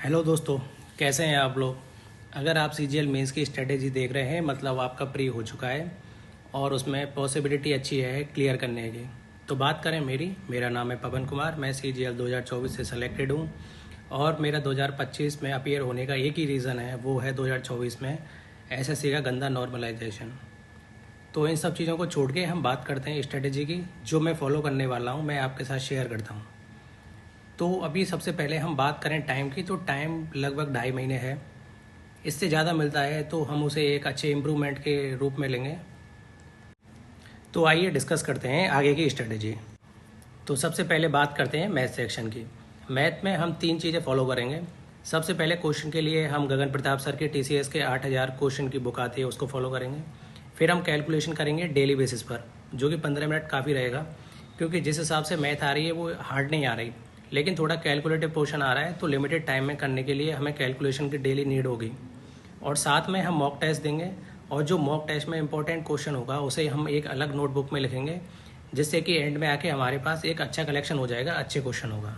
Hello दोस्तों, कैसे हैं आप लोग। अगर आप सीजीएल मेंस की स्ट्रेटेजी देख रहे हैं मतलब आपका प्री हो चुका है और उसमें पॉसिबिलिटी अच्छी है क्लियर करने की। तो बात करें मेरा नाम है पवन कुमार। मैं सीजीएल 2024 से सेलेक्टेड हूं और मेरा 2025 में अपीयर होने का एक ही रीज़न है, वो है 2024 में एसएससी का गंदा नॉर्मलाइजेशन। तो इन सब चीज़ों को छोड़ के हम बात करते हैं स्ट्रेटेजी की, जो मैं फॉलो करने वाला हूँ, मैं आपके साथ शेयर करता हूँ। तो अभी सबसे पहले हम बात करें टाइम की, तो टाइम लगभग 2.5 महीने है। इससे ज़्यादा मिलता है तो हम उसे एक अच्छे इम्प्रूवमेंट के रूप में लेंगे। तो आइए डिस्कस करते हैं आगे की स्ट्रेटेजी। तो सबसे पहले बात करते हैं मैथ सेक्शन की। मैथ में हम 3 चीज़ें फॉलो करेंगे। सबसे पहले क्वेश्चन के लिए हम गगन प्रताप सर के टीसीएस के 8000 क्वेश्चन की बुक आती है, उसको फॉलो करेंगे। फिर हम कैलकुलेशन करेंगे डेली बेसिस पर, जो कि 15 मिनट काफ़ी रहेगा, क्योंकि जिस हिसाब से मैथ आ रही है वो हार्ड नहीं आ रही, लेकिन थोड़ा कैलकुलेटिव पोर्शन आ रहा है, तो लिमिटेड टाइम में करने के लिए हमें कैलकुलेशन की डेली नीड होगी। और साथ में हम मॉक टेस्ट देंगे, और जो मॉक टेस्ट में इंपॉर्टेंट क्वेश्चन होगा उसे हम एक अलग नोटबुक में लिखेंगे, जिससे कि एंड में आके हमारे पास एक अच्छा कलेक्शन हो जाएगा, अच्छे क्वेश्चन होगा।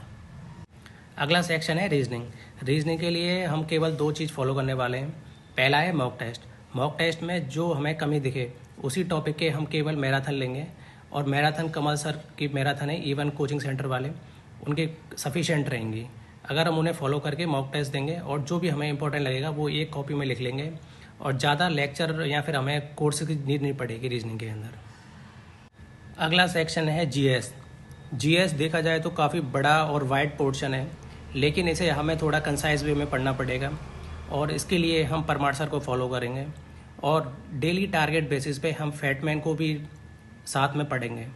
अगला सेक्शन है रीजनिंग। रीजनिंग के लिए हम केवल 2 चीज़ फॉलो करने वाले हैं। पहला है मॉक टेस्ट। मॉक टेस्ट में जो हमें कमी दिखे उसी टॉपिक के हम केवल मैराथन लेंगे, और मैराथन कमल सर की मैराथन है, इवन कोचिंग सेंटर वाले उनके सफिशेंट रहेंगी। अगर हम उन्हें फॉलो करके मॉक टेस्ट देंगे और जो भी हमें इंपॉर्टेंट लगेगा वो एक कॉपी में लिख लेंगे, और ज़्यादा लेक्चर या फिर हमें कोर्स की नीड नहीं पड़ेगी रीजनिंग के अंदर। अगला सेक्शन है जीएस। जीएस देखा जाए तो काफ़ी बड़ा और वाइड पोर्शन है, लेकिन इसे हमें थोड़ा कंसाइज वे में पढ़ना पड़ेगा, और इसके लिए हम परमार सर को फॉलो करेंगे, और डेली टारगेट बेसिस पे हम फैटमैन को भी साथ में पढ़ेंगे।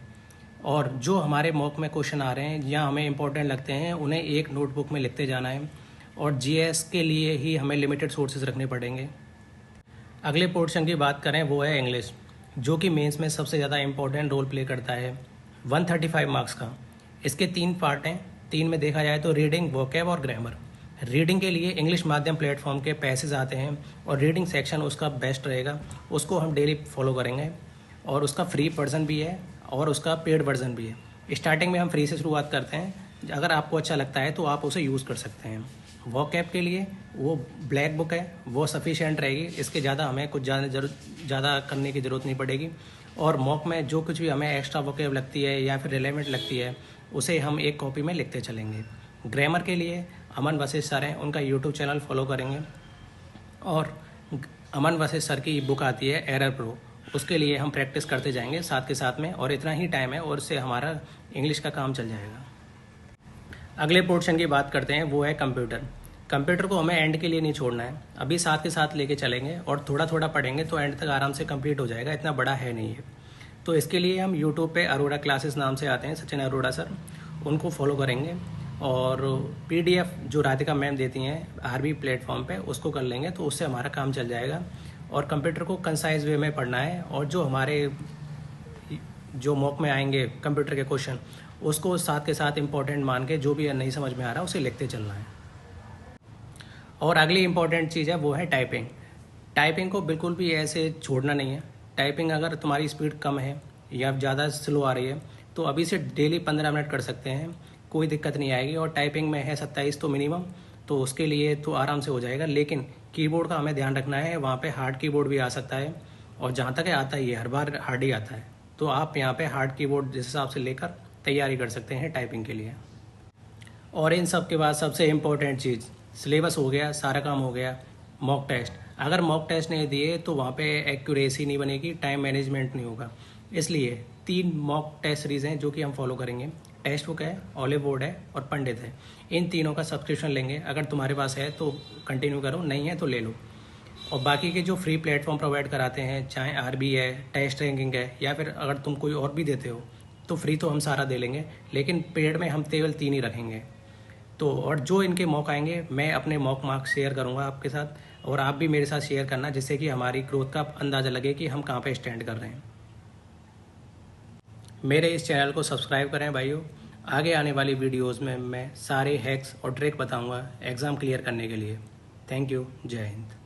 और जो हमारे मॉक में क्वेश्चन आ रहे हैं या हमें इंपॉर्टेंट लगते हैं उन्हें एक नोटबुक में लिखते जाना है, और जीएस के लिए ही हमें लिमिटेड सोर्सेज रखने पड़ेंगे। अगले पोर्शन की बात करें वो है इंग्लिश, जो कि मेंस में सबसे ज़्यादा इंपॉर्टेंट रोल प्ले करता है, 135 मार्क्स का। इसके 3 पार्ट हैं। 3 में देखा जाए तो रीडिंग, वोकैब और ग्रामर। रीडिंग के लिए इंग्लिश माध्यम प्लेटफॉर्म के पैसेज आते हैं, और रीडिंग सेक्शन उसका बेस्ट रहेगा, उसको हम डेली फॉलो करेंगे, और उसका फ्री वर्जन भी है और उसका पेड वर्जन भी है। स्टार्टिंग में हम फ्री से शुरुआत करते हैं, अगर आपको अच्छा लगता है तो आप उसे यूज़ कर सकते हैं। वोकैब के लिए वो ब्लैक बुक है, वो सफिशिएंट रहेगी, इसके ज़्यादा हमें कुछ ज़्यादा करने की ज़रूरत नहीं पड़ेगी। और मॉक में जो कुछ भी हमें एक्स्ट्रा वोकैब लगती है या फिर रिलेवेंट लगती है उसे हम एक कॉपी में लिखते चलेंगे। ग्रामर के लिए अमन वशिष्ठ सर हैं, उनका यूट्यूब चैनल फॉलो करेंगे, और अमन वशिष्ठ सर की बुक आती है एरर प्रो, उसके लिए हम प्रैक्टिस करते जाएंगे साथ के साथ में, और इतना ही टाइम है और इससे हमारा इंग्लिश का काम चल जाएगा। अगले पोर्शन की बात करते हैं, वो है कंप्यूटर। कंप्यूटर को हमें एंड के लिए नहीं छोड़ना है, अभी साथ के साथ लेके चलेंगे और थोड़ा थोड़ा पढ़ेंगे तो एंड तक आराम से कंप्लीट हो जाएगा, इतना बड़ा है नहीं है। तो इसके लिए हम यूट्यूब पे अरोड़ा क्लासेस नाम से आते हैं, सचिन अरोड़ा सर, उनको फॉलो करेंगे, और पीडीएफ जो राधिका मैम देती हैं आरबी प्लेटफॉर्म पे उसको कर लेंगे, तो उससे हमारा काम चल जाएगा। और कंप्यूटर को कंसाइज वे में पढ़ना है, और जो हमारे जो मॉक में आएंगे कंप्यूटर के क्वेश्चन उसको साथ के साथ इंपॉर्टेंट मान के जो भी नहीं समझ में आ रहा उसे लिखते चलना है। और अगली इंपॉर्टेंट चीज़ है वो है टाइपिंग। टाइपिंग को बिल्कुल भी ऐसे छोड़ना नहीं है। टाइपिंग अगर तुम्हारी स्पीड कम है या ज़्यादा स्लो आ रही है तो अभी से डेली 15 मिनट कर सकते हैं, कोई दिक्कत नहीं आएगी। और टाइपिंग में है 27 तो मिनिमम, तो उसके लिए तो आराम से हो जाएगा। लेकिन कीबोर्ड का हमें ध्यान रखना है, वहाँ पे हार्ड कीबोर्ड भी आ सकता है, और जहाँ तक आता ही है हर बार हार्ड ही आता है, तो आप यहाँ पे हार्ड कीबोर्ड जिस हिसाब से लेकर तैयारी कर सकते हैं टाइपिंग के लिए। और इन सब के बाद सबसे इम्पोर्टेंट चीज़, सिलेबस हो गया, सारा काम हो गया, मॉक टेस्ट। अगर मॉक टेस्ट नहीं दिए तो वहाँ पे एक्यूरेसी नहीं बनेगी, टाइम मैनेजमेंट नहीं होगा। इसलिए 3 मॉक टेस्ट सीरीज हैं जो कि हम फॉलो करेंगे। टेक्स्ट बुक है, ऑलिव बोर्ड है और पंडित है। इन तीनों का सब्सक्रिप्शन लेंगे, अगर तुम्हारे पास है तो कंटिन्यू करो, नहीं है तो ले लो। और बाकी के जो फ्री प्लेटफॉर्म प्रोवाइड कराते हैं, चाहे आरबी है, टेस्ट रैंकिंग है, या फिर अगर तुम कोई और भी देते हो तो फ्री तो हम सारा दे लेंगे, लेकिन पेड में हम केवल 3 ही रखेंगे। तो और जो इनके मॉक आएंगे मैं अपने मॉक मार्क्स शेयर करूंगा आपके साथ, और आप भी मेरे साथ शेयर करना, जिससे कि हमारी ग्रोथ का अंदाज़ा लगे कि हम कहाँ पे स्टैंड कर रहे हैं। मेरे इस चैनल को सब्सक्राइब करें भाइयों। आगे आने वाली वीडियोस में मैं सारे हैक्स और ट्रिक बताऊंगा एग्ज़ाम क्लियर करने के लिए। Thank you. जय हिंद।